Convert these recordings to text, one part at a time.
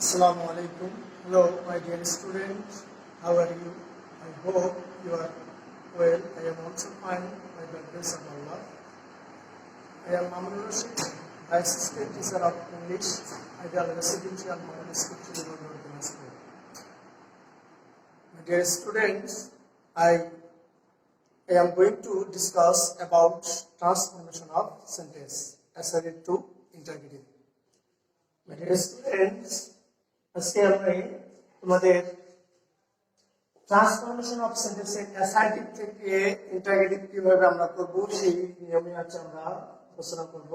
Assalamu alaikum. Hello, my dear students. How are you? I hope you are well. I am also fine by the grace of Allah. I am Mamunur Rashid, the assistant teacher of English, Ideal Residential Model School, Chilibur School. My dear students, I am going to discuss about transformation of sentence assertive to interrogative. My dear students, আজকে আমি তোমাদের transformation of সেন্টেন্সের assertive থেকে interrogative কিভাবে আমরা করব সেই নিয়মে আজ আমরা আলোচনা করব।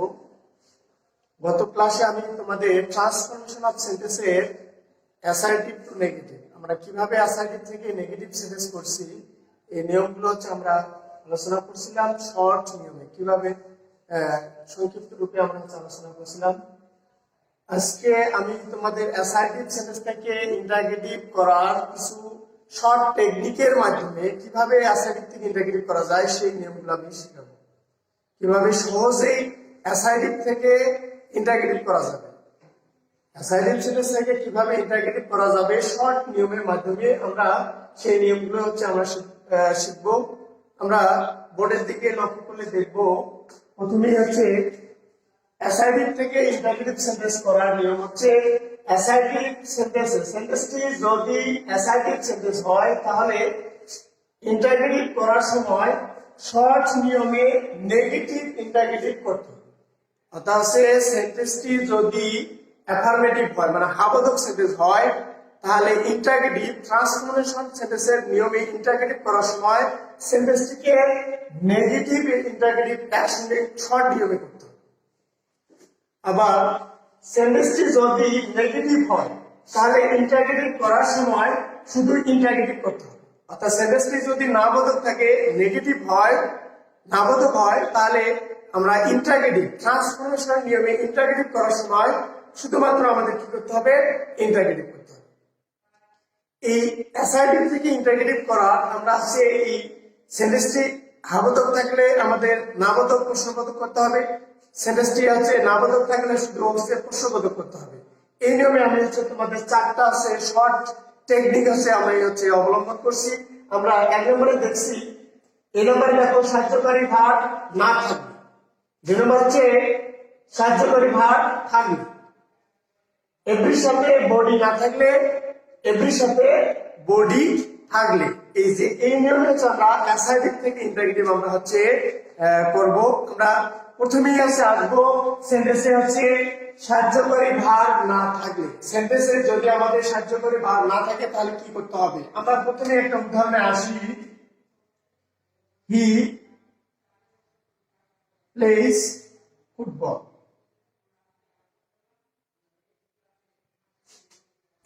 গত ক্লাসে আমি তোমাদের ট্রান্সফরমেশন অফ সেন্টেন্সের অ্যাসার্টিভ টু নেগেটিভ আমরা কিভাবে অ্যাসার্টিভ থেকে নেগেটিভ সেন্টেন্স করছি এই নিয়মগুলো হচ্ছে আমরা আলোচনা করছিলাম শর্ট নিয়মে, কিভাবে সংক্ষিপ্ত রূপে আমরা আলোচনা করছিলাম। আজকে আমি তোমাদের অ্যাসার্টিভ সেন্টেন্সটাকে ইন্টারোগেটিভ করার কিছু শর্ট টেকনিকের মাধ্যমে কিভাবে অ্যাসার্টিভ থেকে ইন্টারোগেটিভ করা যায় সেই নিয়মগুলো আমি শেখাবো। কিভাবে সহজেই অ্যাসার্টিভ থেকে ইন্টারোগেটিভ করা যাবে, অ্যাসার্টিভ সেন্টেন্স থেকে কিভাবে ইন্টারোগেটিভ করা যাবে শর্ট নিয়মের মাধ্যমে আমরা সেই নিয়মগুলো হচ্ছে আমরা শিখবো। আমরা বোর্ডের দিকে লক্ষ্য করলে দেখবো প্রথমেই হচ্ছে অ্যাসার্টিভ থেকে ইন্টারোগেটিভ সেন্টেন্স করার নিয়ম হচ্ছে অ্যাসার্টিভ সেন্টেন্সটি যদি অ্যাসার্টিভ সেন্টেন্স হয় তাহলে ইন্টারোগেটিভ করার সময় শর্ট নিয়মে নেগেটিভ ইন্টারোগেটিভ করতে হবে। অর্থাৎ সেন্টেন্সটি যদি অ্যাফার্মেটিভ হয় মানে হাবোধক সেন্টেন্স হয় তাহলে ইন্টারোগেটিভ ট্রান্সফরমেশন সেন্টেন্সের নিয়মে ইন্টারোগেটিভ করার সময় সেন্টেন্সটিকে নেগেটিভ ইন্টারোগেটিভ অ্যাকশনে শর্ট নিয়মে করতে হবে। আবার সেন্টেন্সটি যদি নেগেটিভ হয় তাহলে ইন্টারোগেটিভ করার সময় শুধু ইন্টারোগেটিভ করতে হবে। অর্থাৎ সেন্টেন্সটি যদি নাবোধক থাকে নেগেটিভ হয় নাবোধক হয় তাহলে আমরা ইন্টারোগেটিভ ট্রান্সফরমেশন নিয়মে ইন্টারোগেটিভ করার সময় শুধুমাত্র আমাদের কি করতে হবে ইন্টারোগেটিভ করতে হবে। এই অ্যাসার্টিভ থেকে ইন্টারোগেটিভ করা আমরা হচ্ছে এই সেন্টেন্সটি হাবোধক থাকলে আমাদের নাবোধক প্রশ্নবোধক করতে হবে, সেন্টেন্সটি হচ্ছে নাবোধক থাকলে শুধু প্রশ্নবোধক করতে হবে। এই নিয়মে আমি হচ্ছে তোমাদের চারটা আছে শর্ট টেকনিক আছে আমরা হচ্ছে অবলম্বন করছি। আমরা এক নম্বরে দেখছি এই নম্বরে দেখো সাহায্যকারী ভার্ব না থাকবে, দুই নম্বর হচ্ছে সাহায্যকারী ভার্ব থাকবে, এভরির সাথে বডি না থাকলে এভরির সাথে বডি থাকলে। এই যে এই নিয়মে হচ্ছে আমরা অ্যাসার্টিভ থেকে ইন্টারোগেটিভ আমরা হচ্ছে করব। আমরা প্রথমেই আছে আসবো সেন্টেন্সে হচ্ছে সাহায্যকারী ভার্ব না থাকলে। সেন্টেন্সে যদি আমাদের সাহায্যকারী ভার্ব না থাকে তাহলে কি করতে হবে? আমরা প্রথমে একটা উদাহরণে আসি, he plays football.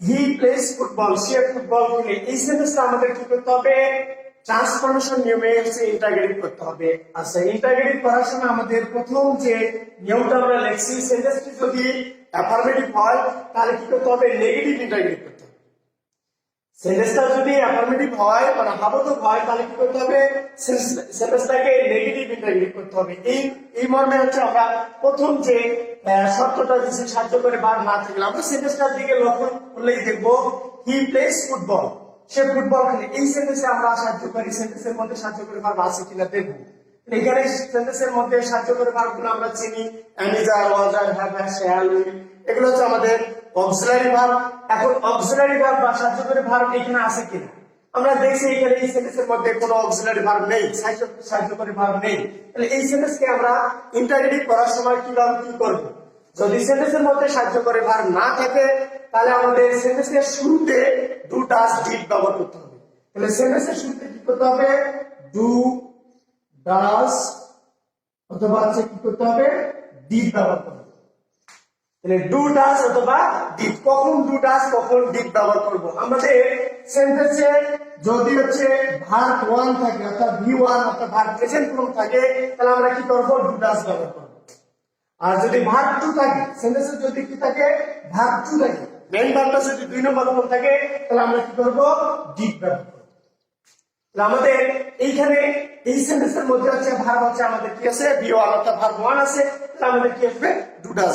He plays football, say football খেলে। এই সেন্টেন্সটা আমাদের কি করতে হবে? ট্রান্সফরমেশন নিয়মে হচ্ছে ইন্টারোগেটিভ করতে হবে। আচ্ছা, ইন্টারোগেটিভ করার সময় আমাদের প্রথম যে নিয়মটা আমরা লিখছি সেন্টেন্সটি যদি অ্যাফার্মেটিভ হয় তাহলে কি করতে হবে? নেগেটিভ ইন্টারোগেটিভ করতে হবে। সেন্টেন্সটা যদি অ্যাফার্মেটিভ হয় মানে হাবোধক হয় তাহলে কি করতে হবে? সেন্টেন্সটাকে নেগেটিভ ইন্টারোগেটিভ করতে হবে। এই মর্মে হচ্ছে আমরা প্রথম যে শর্তটা দিচ্ছি সাহায্যকারী ভার্ব না থাকলে আমরা সেন্টেন্সটার দিকে লক্ষ্য করলেই দেখবো he plays football, say football খেলে। এই সেন্টেন্সে আমরা সাহায্যকারী সেন্টেন্সের মধ্যে সাহায্যকারী ভার্ব আছে কিনা দেখবো। এখানে সেন্টেন্সের মধ্যে সাহায্যকারী ভার্বগুলো আমরা চিনি অ্যামিজার, ওয়াজার, হ্যাভ, শ্যাল, উইল, এগুলো হচ্ছে আমাদের অক্সিলারি ভার্ব। এখন অক্সিলারি ভার্ব বা সাহায্যকারী ভার্ব এখানে আছে কিনা আমরা দেখছি। এখানে এই সেন্টেন্সের মধ্যে কোনো অক্সিলারি ভার্ব নেই, সাহায্যকারী ভার্ব নেই। তাহলে এই সেন্টেন্সকে আমরা ইন্টারোগেটিভ করার সময় কিভাবে কি করব? যদি সেন্টেন্সের মধ্যে সাহায্যকারী ভার্ব না থাকে তাহলে আমাদের সেন্টেন্সের শুরুতে ডু ডাজ ডিড ব্যবহার করতে হবে। তাহলে সেন্টেন্সের শুরুতে কি করতে হবে? ডু ডাজ অথবা কি করতে হবে? ডিড ব্যবহার করতে হবে। তাহলে ডু ডাজ অথবা ডিড। কখন ডু ডাজ কখন ডিড ব্যবহার করব? আমাদের সেন্টেন্সে যদি হচ্ছে ভার্ব ওয়ান থাকে অর্থাৎ ভি ওয়ান অর্থাৎ ভার্ব প্রেজেন্ট ফর্ম থাকে তাহলে আমরা কি করব? ডু ডাজ ব্যবহার করব। আর যদি ভার্ব টু থাকে সেন্টেন্সে যদি কি থাকে? ভার্ব টু থাকে, মেইন ভার্বটা যদি দুই নম্বর ফর্ম থাকে তাহলে আমরা কি করব? ডিড ব্যবহার করব। তাহলে আমাদের এইখানে এই সেন্টেন্সের মধ্যে হচ্ছে ভার্ব হচ্ছে আমাদের কি আছে? ভি ওয়ান অর্থাৎ ভার্ব ওয়ান আছে, তাহলে আমাদের কি আসবে? Do does.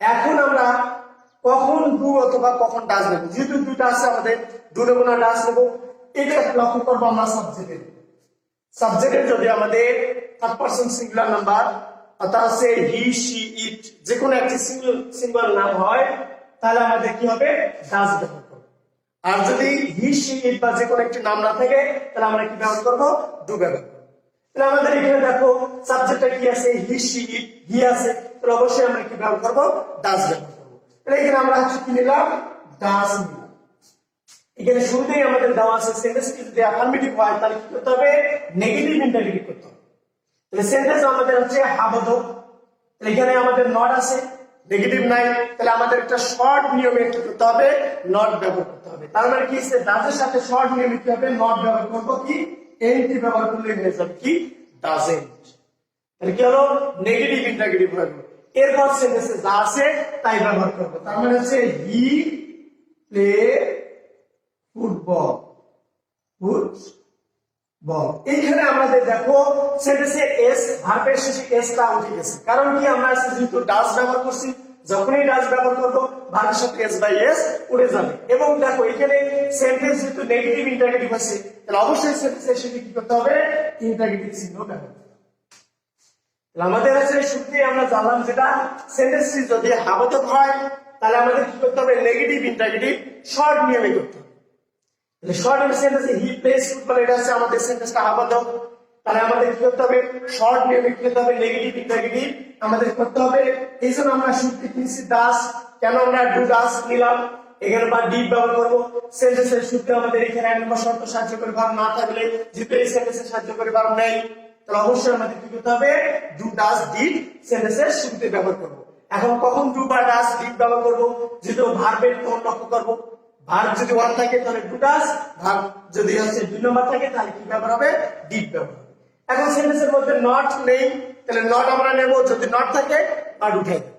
এখন আমরা কখন ডু অথবা কখন ডাজ নেব। যেহেতু দুটা আছে আমাদের ডু নেব না ডাজ নেব, এটা লক্ষ্য করবো আমরা সাবজেক্টে যদি আমাদের থার্ড পারসন সিঙ্গুলার নাম্বার অর্থাৎ হচ্ছে হি সি ইট যে কোনো একটি সিঙ্গুলার নাম হয় তাহলে আমাদের কি হবে ডাজ ব্যবহার করবো। আর যদি হি সি ইট বা যে কোনো একটি নাম না থাকে তাহলে আমরা কি ব্যবহার করবো ডু ব্যবহার করবো। তাহলে আমাদের এখানে দেখো সাবজেক্টটা কি আছে হি সি ইট হি আছে, তাহলে অবশ্যই আমরা কি ব্যবহার করবো ডাজ ব্যবহার করবো। তাহলে এখানে আমরা হচ্ছে কি নিলাম ডাজ নিলাম। এখানে শুরুতেই আমাদের দেওয়া আছে সেন্টেন্সটি যদি অ্যাফার্মেটিভ হয় তাহলে কি করতে হবে নেগেটিভ ইন্টারগেটিভ করতে হবে। তাহলে সেন্টেন্স আমাদের হচ্ছে হাবোধক, তাহলে এখানে আমাদের নট আছে নেগেটিভ নাই, তাহলে আমাদের একটা শর্ট নিয়মে কি করতে হবে নট ব্যবহার করতে হবে। তার মানে কি ডাজের সাথে শর্ট নিয়মে কি হবে নট ব্যবহার করবো, কি এনটি ব্যবহার করলে হয়ে যাবে কি ডাজেন্ট। তাহলে কি হলো নেগেটিভ ইন্টারগেটিভ হয়ে গেল। এরপর সেন্টেন্সে যা আছে তাই ব্যবহার করবো। তার মানে হচ্ছে হি প্লে ফুটবল এইখানে আমাদের দেখো সেন্টেন্সে এস ভার্বের শেষে এসটা উঠে গেছে, কারণ কি আমরা যেহেতু ডাজ ব্যবহার করছি, যখনই ডাজ ব্যবহার করবো ভার্বের সাথে এস বাই এস উঠে যাবে। এবং দেখো এখানে সেন্টেন্স যেহেতু নেগেটিভ ইন্টারগেটিভ আছে তাহলে অবশ্যই সেন্টেন্সের সাথে কি করতে হবে ইন্টারগেটিভ চিহ্ন ব্যবহার করতে হবে। আমাদের আছে শুরুতেই আমরা জানলাম যেটা সেন্টেন্সটি যদি হাবোধক হয় তাহলে আমাদের কি করতে হবে নেগেটিভ ইন্টারগেটিভ শর্ট নিয়মে করতে হবে। Short sentence he plays football এটা আছে আমাদের সেন্টেন্সটা হাবোধক, তাহলে আমাদের কি করতে হবে শর্ট নিয়মে কি করতে হবে নেগেটিভ ইন্টারগেটিভ আমাদের করতে হবে। এই জন্য আমরা শুরুতে কিনছি ডাস, কেন আমরা ডু ডাস নিলাম এখানে বা ডিড ব্যবহার করবো। সেন্টেন্সের শুরুতে আমাদের এখানে এক নম্বর শর্ত সাহায্য করে ভার্ব না থাকলে যেহেতু এই সেন্টেন্সে সাহায্য করে ভার্ব নেই তাহলে অবশ্যই আমাদের কি করতে হবে ডু ডাস ডিড সেন্টেন্সের শুরুতে ব্যবহার করবো। এখন কখন ডু বা ডাস ডিড ব্যবহার করবো যেহেতু ভার্বের কোন লক্ষ্য করবো, ভার্ব যদি ওয়ান থাকে তাহলে ডু ডাস, ভার্ব যদি হচ্ছে দুই নম্বর থাকে তাহলে কি ব্যবহার হবে ডিড ব্যবহার হবে। এখন সেন্টেন্সের মধ্যে নট নেই তাহলে নট আমরা নেব, যদি নট থাকে নট উঠাই দেব।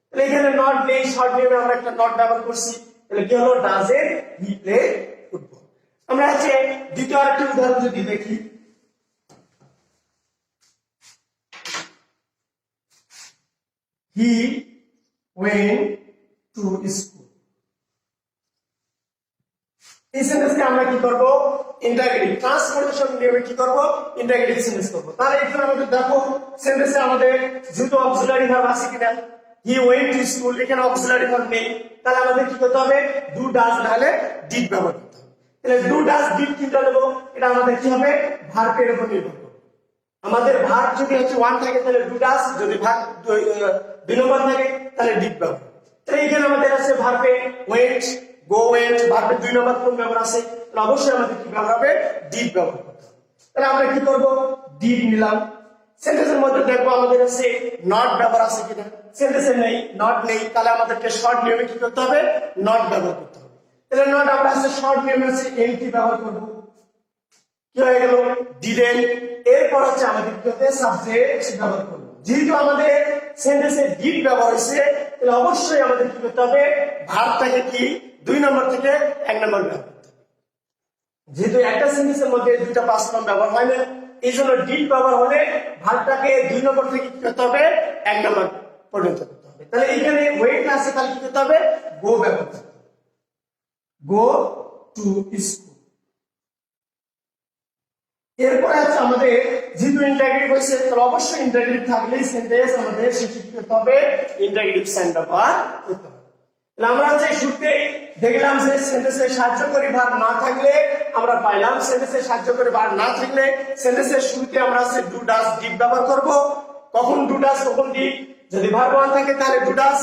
তাহলে এখানে নট নেই শর্ট নিয়মে আমরা একটা নট ব্যবহার করছি, তাহলে কি হলো ডাজেন্ট হি প্লে ফুটবল। আমরা হচ্ছে দ্বিতীয় আরেকটি উদাহরণ যদি দেখি, হি ওয়েন্ট টু স্কুল। এই সেন্টেন্সকে আমরা কি করব ইন্টারগেটিভ ট্রান্সফরমেশন নিয়মে কি করব ইন্টারগেটিভ সেন্টেন্স করব। তাহলে এখানে আমাদের দেখো সেন্টেন্সে আমাদের যেহেতু অক্সিলারি ভার্ব আছে কিনা হি ওয়েন্ট টু স্কুল, এখানে অক্সিলারি ভার্ব নেই তাহলে আমাদের কি করতে হবে ডু ডাজ নাহলে ডিড ব্যবহার করতে হবে। তাহলে ডু ডাজ ডিড কিটা নেব এটা আমাদের কি হবে ভার্বের উপর নির্ভর করবে। আমাদের ভার্ব যদি হচ্ছে ওয়ান থাকে তাহলে ডু ডাজ, যদি ভার্ব দুই নম্বর থাকে তাহলে ডিড ব্যবহার। তাহলে এখানে আমাদের আছে ভার্বে ওয়েন্ট গো ওয়েন্ট, ভার্বের দুই নম্বর কোন ব্যবহার আছে তাহলে অবশ্যই আমাদের কি ব্যবহার হবে ডিড ব্যবহার করতে হবে। তাহলে আমরা কি করব ডিড নিলাম। সেন্টেন্সের মধ্যে দেখবো আমাদের আছে নট ব্যবহার আছে কিনা, সেন্টেন্সে নেই নট নেই তাহলে আমাদেরকে শর্ট নিয়মে কি করতে হবে নট ব্যবহার করতে হবে। তাহলে নট আমরা আছে শর্ট নিয়মে আছে এনটি ব্যবহার করব, কি হয়ে গেল ডিডেন্ট। এরপর হচ্ছে আমাদের কি করতে সাবজেক্ট ব্যবহার করব। যেহেতু আমাদের সেন্টেন্সে ডিড ব্যবহার হয়েছে তাহলে অবশ্যই আমাদের কি করতে হবে ভার্বটাকে কি দুই নম্বর থেকে এক নম্বর ব্যবহার করতে হবে। যেহেতু একটা সেন্টেন্সের মধ্যে দুইটা পাঁচ নম্বর ব্যবহার হয় না এই জন্য ডিড ব্যবহার হলে ভার্বটাকে দুই নম্বর থেকে কি করতে হবে এক নম্বর পর্যন্ত করতে হবে। তাহলে এখানে ওয়েট আছে তাহলে কি করতে হবে গো ব্যবহার করতে হবে, গো টু স্কুল। এরপরে আছে আমাদের যেহেতু ইন্টারগেটিভ হয়েছে তাহলে অবশ্যই ইন্টারগেটিভ থাকলেই সেন্টেন্স আমাদের শেষে কি করতে হবে ইন্টারগেটিভ সাইন ব্যবহার করতে হবে। তাহলে আমরা যে শুরুতে দেখলাম যে সেন্টেন্সে সাহায্যকারী ভার্ব না থাকলে আমরা পাইলাম, সেন্টেন্সে সাহায্যকারী ভার্ব না থাকলে সেন্টেন্সের শুরুতে আমরা আছে ডু ডাজ ডিড ব্যবহার করব। কখন ডু ডাজ কখন ডিড, যদি ভার্ব ওয়ান থাকে তাহলে ডু ডাজ,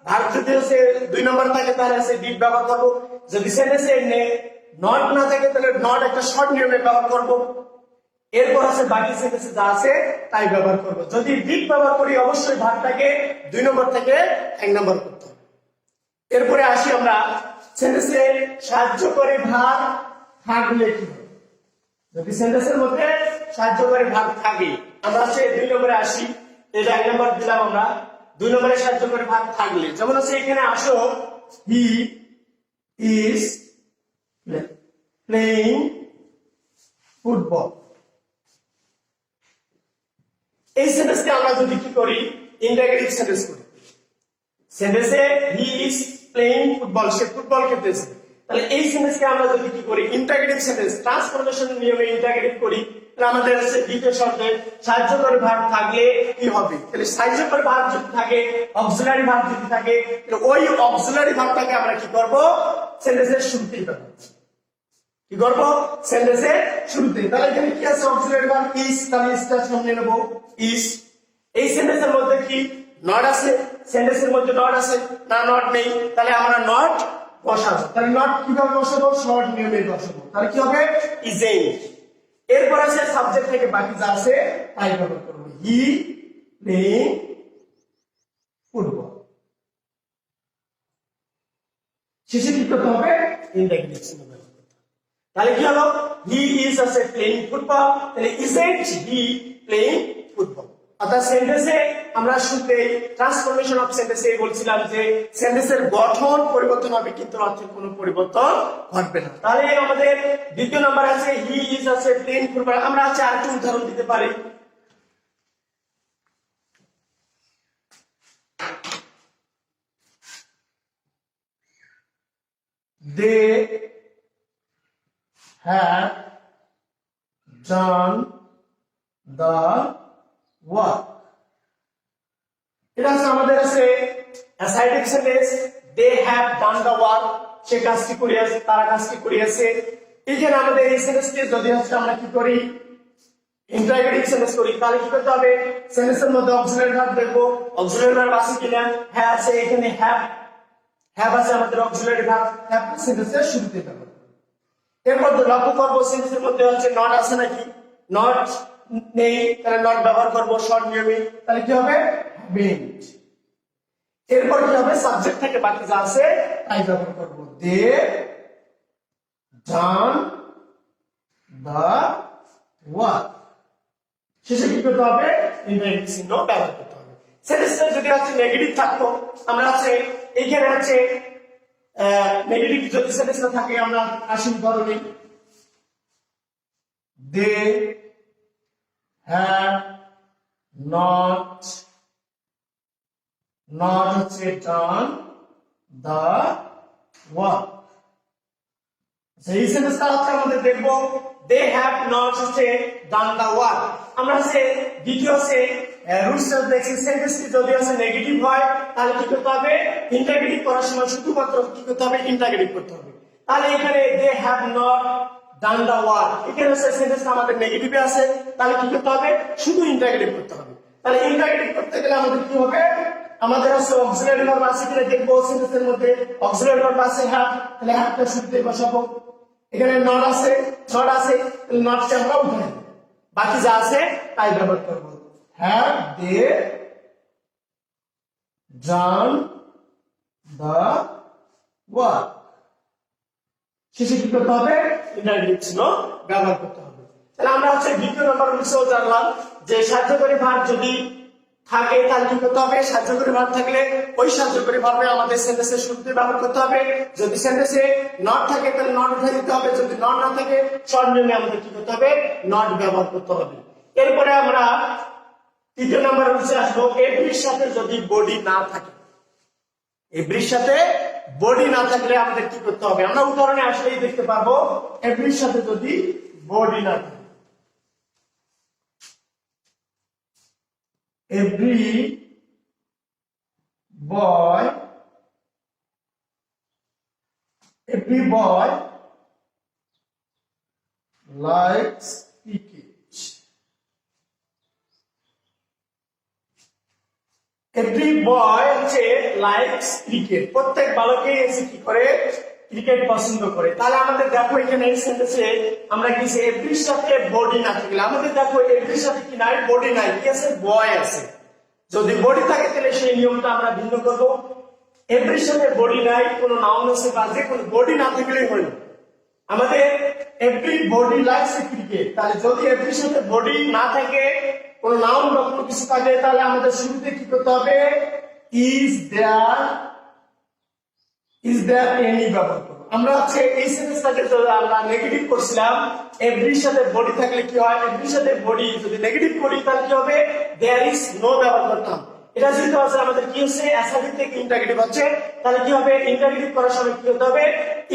ভার্ব যদি আছে দুই নম্বর থাকে তাহলে আছে ডিড ব্যবহার করব। যদি সেন্টেন্সে নট না থাকে তাহলে নট একটা শর্ট নিয়মে ব্যবহার করব। এরপর আছে বাকি সেন্টেন্সে যা আছে তাই ব্যবহার করব। যদি ডিড ব্যবহার করি অবশ্যই ভার্বটাকে দুই নম্বর থেকে এক নম্বর করতে হবে। এরপরে আসি আমরা সেন্টেন্সে সাহায্যকারী ভার্ব থাকলে কি হবে, যদি সেন্টেন্সের মধ্যে সাহায্যকারী ভার্ব থাকে আমরা হচ্ছে দুই নম্বরে আসি। এটা এক নম্বর দিলাম আমরা, দুই নম্বরে সাহায্যকারী ভার্ব থাকলে যেমন হচ্ছে এখানে আসো হি ইজ প্লেইং ফুটবল। এই সেন্টেন্সকে আমরা যদি কি করি ইন্টারগেটিভ সেন্টেন্স করি, সেন্টেন্সে he is playing football, say football খেলতেছে। তাহলে এই সেন্টেন্সকে আমরা যদি কি করি, ইন্টারগেটিভ সেন্টেন্স ট্রান্সফরমেশনের নিয়মে ইন্টারগেটিভ করি, তাহলে আমাদের দ্বিতীয় শব্দে সাহায্যকারী ভার্ব থাকলে কি হবে? তাহলে সাহায্যকারী ভার্ব যদি থাকে, অক্সিলারি ভার্ব যদি থাকে, তাহলে ওই অক্সিলারি ভার্বটাকে আমরা কি করব, সেন্টেন্সের শুরুতেই করব। কি করব? সেন্টেন্সের শুরুতে। তাহলে এখানে কি আছে? অক্সিলারি ভার্ব ইজ, তাহলে ইজটা সামনে নেব, ইজ। এই সেন্টেন্সের মধ্যে কি নট আছে? সেন্টেন্সের মধ্যে নট আছে না? নট নেই, তাহলে আমরা নট বসাবো। তাহলে নট কিভাবে বসাবো? শর্ট নিয়মে বসাবো। তাহলে কি হবে? ইজেন্ট। এরপর আছে সাবজেক্ট থেকে বাকি যা আছে তাই ব্যবহার করব। হি প্লেইং ফুটবল। শেষে কি করতে হবে? ইন্টারগেটিভ চিহ্ন ব্যবহার করতে হবে। তাহলে কি হলো? হি ইজ আছে প্লেইং ফুটবল, তাহলে ইজেন্ট হি প্লেইং ফুটবল। অর্থাৎ সেন্টেন্সে আমরা শুরুতে ট্রান্সফরমেশন অফ সেন্টেন্সে বলছিলাম যে সেন্টেন্সের গঠন পরিবর্তন হবে কিন্তু অর্থের কোনো পরিবর্তন ঘটবে না। তাহলে আমাদের দ্বিতীয় নাম্বার আছে হি ইজ আছে প্লেইং ফুটবল। আমরা আছে আরেকটা উদাহরণ দিতে পারি। They have done the work. এটা আছে আমাদের আছে assertive sentence. They have done the work, সে কাজটি করিয়াছে, তারা কাজটি করিয়াছে। এখানে আমাদের এই সেন্টেন্সকে যদি হচ্ছে আমরা কি করি, ইন্টারগেটিভ সেন্টেন্স করি, তাহলে কি করতে হবে? সেন্টেন্সের মধ্যে অক্সিলারি ভার্ব দেখবো, অক্সিলারি ভার্ব আছে কিনা? হ্যাঁ আছে, এখানে হ্যাভ আছে আমাদের অক্সিলারি ভার্ব, হ্যাভ সেন্টেন্সের শুরুতে ব্যবহার। এরপর লক্ষ্য করবো সেন্টেন্সের মধ্যে হচ্ছে নট আছে নাকি? নট নেই, তাহলে নট ব্যবহার করবো শর্ট নিয়মে। তাহলে কি হবে? হ্যাভেন্ট। এরপর কি হবে? সাবজেক্ট থেকে বাকি যা আছে তাই ব্যবহার করবো। দে ডান দ্য ওয়ার্ক। শেষে কি করতে হবে? ইন্টারগেটিভ চিহ্ন ব্যবহার করতে হবে। সেন্টেন্সটা যদি হচ্ছে নেগেটিভ থাকতো, আমরা আছে এইখানে আছে নেগেটিভ যদি সেন্টেন্স থাকে আমরা আসি উদাহরণে। দে হ্যাভ নট হচ্ছে ডান দ্য ওয়ার্ক। এই সেন্টেন্সটা হচ্ছে আমাদের দেখবো দে হ্যাভ নট হচ্ছে ডান দ্য ওয়ার্ক। আমরা হচ্ছে দ্বিতীয় হচ্ছে রুলস দেখছি, সেন্টেন্সটি যদি হচ্ছে নেগেটিভ হয় তাহলে কি করতে হবে? ইন্টারগেটিভ করার সময় শুধুমাত্র কি করতে হবে? ইন্টারগেটিভ করতে হবে। তাহলে এখানে they have not done the work, এখানে হচ্ছে সেন্টেন্সটা আমাদের নেগেটিভে আছে, তাহলে কি করতে হবে? শুধু ইন্টারগেটিভ করতে হবে। তাহলে ইন্টারগেটিভ করতে গেলে আমাদের কি হবে? আমাদের হচ্ছে অক্সিলারি ভার্ব আছে কিনা দেখবো। সেন্টেন্সের মধ্যে অক্সিলারি ভার্ব আছে হ্যাভ, তাহলে হ্যাভটা শুরুতে বসাবো। এখানে নট আছে, নটকে আমরা উঠাই, বাকি যা আছে তাই ব্যবহার করব। Have they done the work. শেষে কি করতে হবে? ইন্টারগেটিভ চিহ্ন ব্যবহার করতে হবে। তাহলে আমরা হচ্ছে দ্বিতীয় নম্বর রুলসেও জানলাম যে সাহায্যকারী ভার্ব যদি থাকে তাহলে কি করতে হবে? সাহায্যকারী ভার্ব থাকলে ওই সাহায্যকারী ভার্বে আমাদের সেন্টেন্সের শুরুতে ব্যবহার করতে হবে। যদি সেন্টেন্সে নট থাকে তাহলে নট উঠে দিতে হবে, যদি নট না থাকে শর্ট নিয়মে আমাদের কি করতে হবে? নট ব্যবহার করতে হবে। এরপরে আমরা তৃতীয় নম্বর রুলসে আসবো। এভরির সাথে যদি বডি না থাকে, এভরির সাথে বডি না থাকলে আমাদের কি করতে হবে? আমরা উদাহরণে আসলেই দেখতে পাবো এভরির সাথে যদি বডি না থাকে। Every boy likes cricket. Every boy হচ্ছে likes cricket, প্রত্যেক বালকে এসে কি করে? ক্রিকেট পছন্দ করে। তাহলে আমাদের দেখো এখানে এই সেন্টেন্সে আমরা কি এভরির সাথে বডি না থাকলে আমাদের দেখো এভরির সাথে কি নাই? বডি নাই, কি আছে? বয় আছে। যদি বডি থাকে তাহলে সেই নিয়মটা আমরা ভিন্ন করব। এভরির সাথে বডি নাই, কোনো নাউন আছে বা যে কোনো বডি না থাকলেই হলো। আমাদের এভরি বডি লাইকস ক্রিকেট, তাহলে যদি এভরির সাথে বডি না থাকে, কোনো নাউন বা কোনো কিছু থাকে, তাহলে আমাদের শুরুতে কি করতে হবে? ইজ দেয়ার এনি ব্যবহার করব। আমরা হচ্ছে এই সেন্টেন্সটাকে আমরা নেগেটিভ করছিলাম, এভরির সাথে বডি থাকলে কি হয়? এভরির সাথে বডি যদি নেগেটিভ করি তাহলে কি হবে? দেয়ার ইজ নো ব্যবহার করতাম। এটা যেহেতু আছে আমাদের কি হচ্ছে অ্যাসাইটিভ থেকে ইন্টারগেটিভ হচ্ছে, তাহলে কি হবে ইন্টারগেটিভ করার সময় কি হতে হবে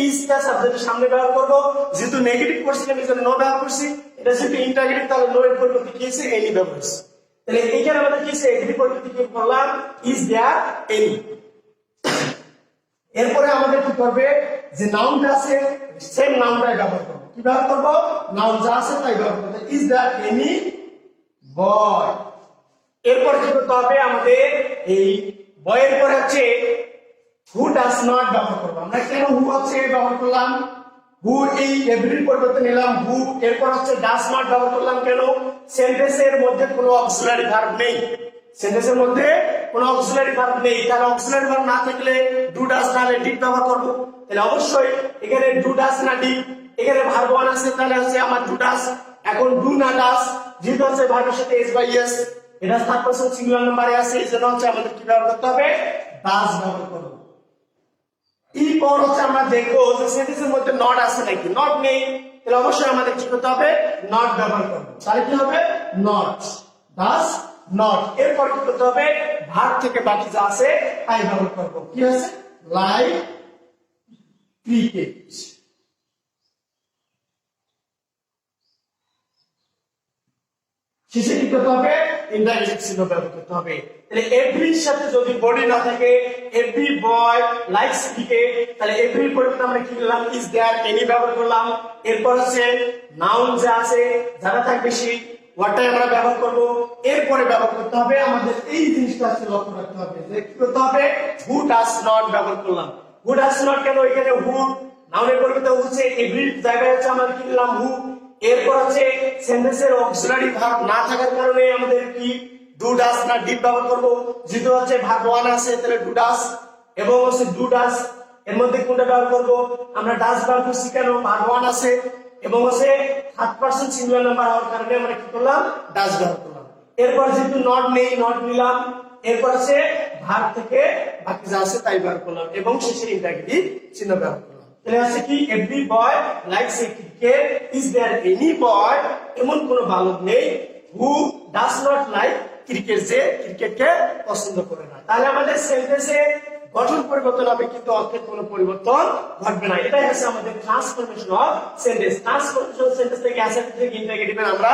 ইজটা সাবজেক্টের সামনে ব্যবহার করব, যেহেতু নেগেটিভ করছিলাম এই জন্য নো ব্যবহার করছি, এটা যেহেতু ইন্টারগেটিভ তাহলে নো এর পরিবর্তে কি হচ্ছে এনি ব্যবহার করছি। তাহলে এইখানে আমাদের কি হচ্ছে এগ্রি পরিবর্তে কি করলাম ইজ দেয়ার এনি। এরপরে আমাদের কি করবে যে নাউনটা আছে সেম নাউনটাই ব্যবহার করব, কি ব্যবহার করব নাউন যা আছে তাই ব্যবহার করব, ইজ দেয়ার এনি বয়। এরপর কি করতে হবে আমাদের এই বয়ের পরে হচ্ছে হু ডাজ নট ব্যবহার করব। আমরা কেন হু হচ্ছে ব্যবহার করলাম, হু এই এভরির পরিবর্তে নিলাম হু, এরপর হচ্ছে ডাজ নট ব্যবহার করলাম কেন, সেন্টেন্সের মধ্যে কোনো অক্সিলারি ভার্ব নেই, সেন্টেন্সের মধ্যে কোনো অক্সিলারি ভার্ব নেই, তাহলে অক্সিলারি ভার্ব না থাকলে ডু ডাজ না ডিড ব্যবহার করব। তাহলে অবশ্যই এখানে ডু ডাজ না ডিড, এখানে ভার্ব ওয়ান আছে তাহলে হচ্ছে আমার ডু ডাজ, এখন ডু না ডাজ যেহেতু হচ্ছে ভার্বের সাথে এস বাই এস, এটা থার্ড পারসন সিঙ্গুলার নাম্বারে আছে এই জন্য হচ্ছে আমাদের কি ব্যবহার করতে হবে ডাজ ব্যবহার করব। এরপর হচ্ছে আমরা দেখবো যে সেন্টেন্সের মধ্যে নট আছে নাকি, নট নেই তাহলে অবশ্যই আমাদের কি করতে হবে নট ব্যবহার করব, তাহলে কি হবে নট ডাজ নট। এরপর কি করতে হবে ভার্ব থেকে বাকি যা আছে তাই ব্যবহার করব, কি আছে লাইক ক্রিকেট। শেষে কি করতে হবে ইন্টারজেক্ট চিহ্ন ব্যবহার করতে হবে। তাহলে এভরির সাথে যদি বডি না থাকে এভরি বয় লাইকস ক্রিকেট, তাহলে এভরির পরিবর্তে আমরা কি করলাম ইজ দেয়ার এনি ব্যবহার করলাম। এরপর হচ্ছে নাউন যা আছে যারা থাকবে সেই ওয়ার্ডটাই আমরা ব্যবহার করব। এরপরে ব্যবহার করতে হবে আমাদের এই জিনিসটা আছে লক্ষ্য রাখতে হবে যে কি করতে হবে হু ডাজ নট ব্যবহার করলাম। হু ডাজ নট কেন, এখানে হু নাউনের পরিবর্তে হচ্ছে এভরির জায়গায় হচ্ছে আমরা কি করলাম হু। এরপর হচ্ছে সেন্টেন্সের অক্সিলারি ভার্ব না থাকার কারণে আমাদের কি ডু ডাজ না ডিড ব্যবহার করব, যেহেতু হচ্ছে ভার্ব ওয়ান আছে তাহলে ডু ডাজ এবং হচ্ছে ডু ডাজ এর মধ্যে কোনটা ব্যবহার করব আমরা ডাজ ব্যবহার করছি কেন ভার্ব ওয়ান আছে এবং হচ্ছে থার্ড পারসন সিঙ্গুলার নাম্বার হওয়ার কারণে আমরা কি করলাম ডাজ ব্যবহার করলাম। এরপর যেহেতু নট নেই নট নিলাম, এরপর আছে ভার্ব থেকে বাকি যা আছে তাই ব্যবহার করলাম এবং শেষে ইন্টারগেটিভ চিহ্ন ব্যবহার করলাম। তাহলে আছে কি every boy likes a cricket, is there any boy এমন কোন বালক নেই who does not like cricket, যে ক্রিকেটকে পছন্দ করে না। তাহলে আমাদের সেন্টেন্সে গঠন পরিবর্তন হবে কিন্তু অর্থের কোনো পরিবর্তন ঘটবে না। এটাই হচ্ছে আমাদের transformation of sentence. Transformation sentence থেকে অ্যাসেট থেকে ইন্টারগেটিভের আমরা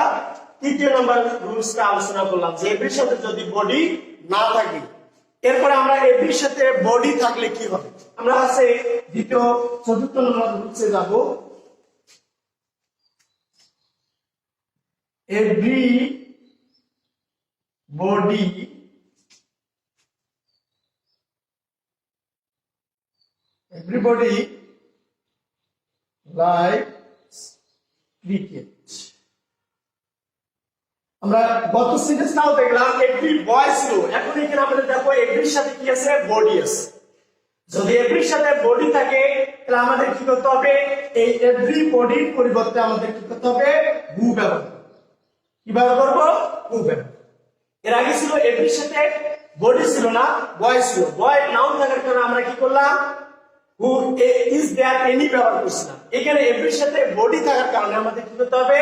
তৃতীয় নম্বর রুলসটা আলোচনা করলাম যে এভরির সাথে যদি বডি না থাকে, এরপরে আমরা এভরির সাথে বডি থাকলে কি হবে, আমরা আছে দ্বিতীয় চতুর্থ নম্বর রুলসে যাব। Every body everybody likes cricket। আমরা গত সেন্টেন্সটাও দেখলাম এভরি বয় ছিল, এখন এখানে আমাদের দেখো এভরির সাথে কি আছে বডি আছে। যদি এভরির সাথে বডি থাকে তাহলে আমাদের কি করতে হবে এই এভরি বডির পরিবর্তে আমাদের কি করতে হবে হু ব্যবহার করব। কি ব্যবহার করব হু ব্যবহার। এর আগে ছিল এভরির সাথে বডি ছিল না বয় ছিল, বয় নাউন থাকার কারণে আমরা কি করলাম হু ইজ দেয়ার এনি ব্যবহার করছিলাম। এখানে এভরির সাথে বডি থাকার কারণে আমাদের কি করতে হবে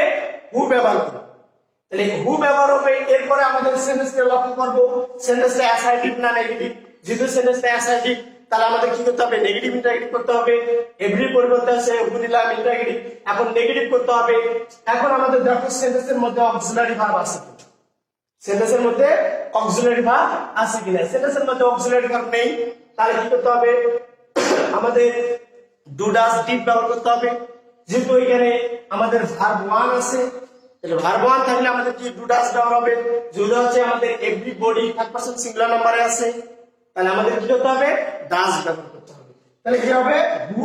হু ব্যবহার করব। তাহলে হু ব্যবহার হবে। এরপরে আমাদের সেন্টেন্সকে লক্ষ্য করব সেন্টেন্সটা অ্যাসার্টিভ না নেগেটিভ, যেহেতু সেন্টেন্সটা অ্যাসার্টিভ তাহলে আমাদের কি করতে হবে নেগেটিভ ইন্টারগেটিভ করতে হবে। এভরি পরিবর্তে আছে হু দিলাম ইন্টারগেটিভ, এখন নেগেটিভ করতে হবে। এখন আমাদের দেখো সেন্টেন্সের মধ্যে অক্সিলারি ভার্ব আছে কিনা, সেন্টেন্সের মধ্যে অক্সিলারি ভার্ব আছে কিনা, সেন্টেন্সের মধ্যে অক্সিলারি ভার্ব নেই তাহলে কি করতে হবে আমাদের ডু ডাজ ডিড ব্যবহার করতে হবে। যেহেতু এখানে আমাদের ভার্ব ওয়ান আছে তাহলে ভার্ব ওয়ান থাকলে আমাদের কি ডু ডাজ ব্যবহার হবে, যেহেতু হচ্ছে আমাদের every body third person singular নাম্বারে আছে তাহলে আমাদের কি করতে হবে ডাজ ব্যবহার করতে হবে। তাহলে কি হবে হু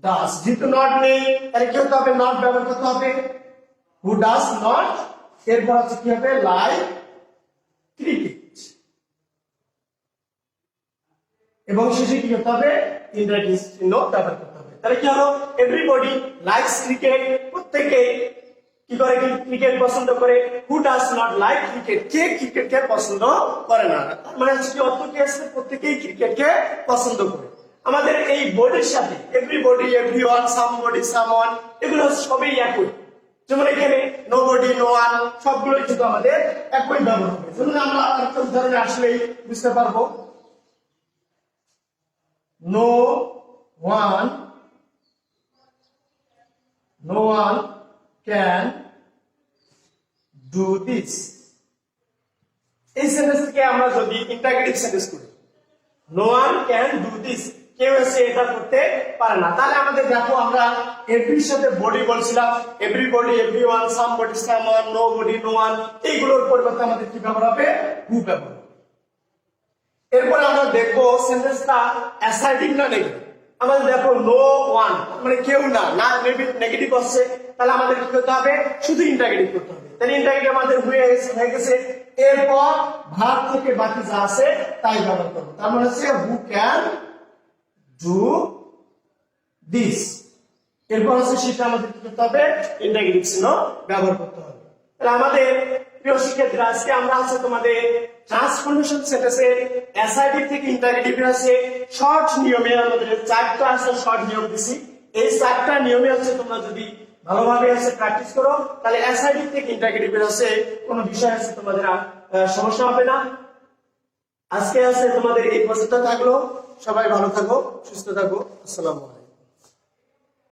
ডাজ, যেহেতু নট নেই তাহলে কি করতে হবে নট ব্যবহার করতে হবে হু ডাজ নট। এরপর হচ্ছে কি হবে লাইক ক্রিকেট এবং শেষে কি করতে হবে ইন্টারগেটিভ চিহ্ন ব্যবহার করতে হবে। তাহলে কি হলো এভরিবডি লাইকস ক্রিকেট, প্রত্যেকে কি করে ক্রিকেট পছন্দ করে। Who does not like cricket, কে ক্রিকেটকে পছন্দ করে না, তার মানে হচ্ছে কি অর্থ কি আছে প্রত্যেকেই ক্রিকেটকে পছন্দ করে। আমাদের এই বডির সাথে এভরিবডি এভরিওয়ান সামবডি সামওয়ান এগুলো সবই একই, যেমন এখানে নোবডি, নো ওয়ান সবগুলোই কিন্তু আমাদের একই ব্যবহার হবে। যেমন আমরা একটা উদাহরণে আসলেই বুঝতে পারবো, no one can do this. এই সেন্টেন্সকে আমরা যদি ইন্টারগেটিভ সেন্টেন্স করি, no one can do this, কেউ এসে এটা করতে পারে না, তাহলে আমাদের দেখো আমরা এভরির সাথে বডি বলছিলাম, everybody, everyone, somebody, someone, nobody, no one, এইগুলোর পরিবর্তে আমাদের কি ব্যবহার হবে? হু ব্যবহার। এরপরে আমরা দেখবো সেন্টেন্সটা অ্যাসার্টিভ না নেগেটিভ। আমাদের দেখো নো ওয়ান মানে কেউ না, না নেগেটিভ আসছে, তাহলে আমাদের কি করতে হবে? শুধু ইন্টারগেটিভ করতে হবে। তাহলে ইন্টারগেটিভ আমাদের হয়ে গেছে, এরপর ভার্ব থেকে বাকি যা আছে তাই ব্যবহার করবো। তার মানে হচ্ছে হু ক্যান ডু দিস। এরপর হচ্ছে সেটা আমাদের কি করতে হবে? ইন্টারগেটিভ চিহ্ন ব্যবহার করতে হবে। তাহলে আমাদের প্রিয় শিক্ষার্থীরা, আজকে আমরা আছে তোমাদের ট্রান্সফরমেশন সেন্টেন্সের অ্যাসার্টিভ থেকে ইন্টারগেটিভ আছে শর্ট নিয়মে আমাদের 4টা আছে শর্ট নিয়ম দিছি। এই 4টা নিয়মে হচ্ছে তোমরা যদি ভালোভাবে আছে প্র্যাকটিস করো, তাহলে অ্যাসার্টিভ থেকে ইন্টারগেটিভ আছে কোনো বিষয় আছে তোমাদের সমস্যা হবে না। আজকে আছে তোমাদের এই পর্যন্ত থাকলো। সবাই ভালো থাকো, সুস্থ থাকো। আসসালামু আলাইকুম।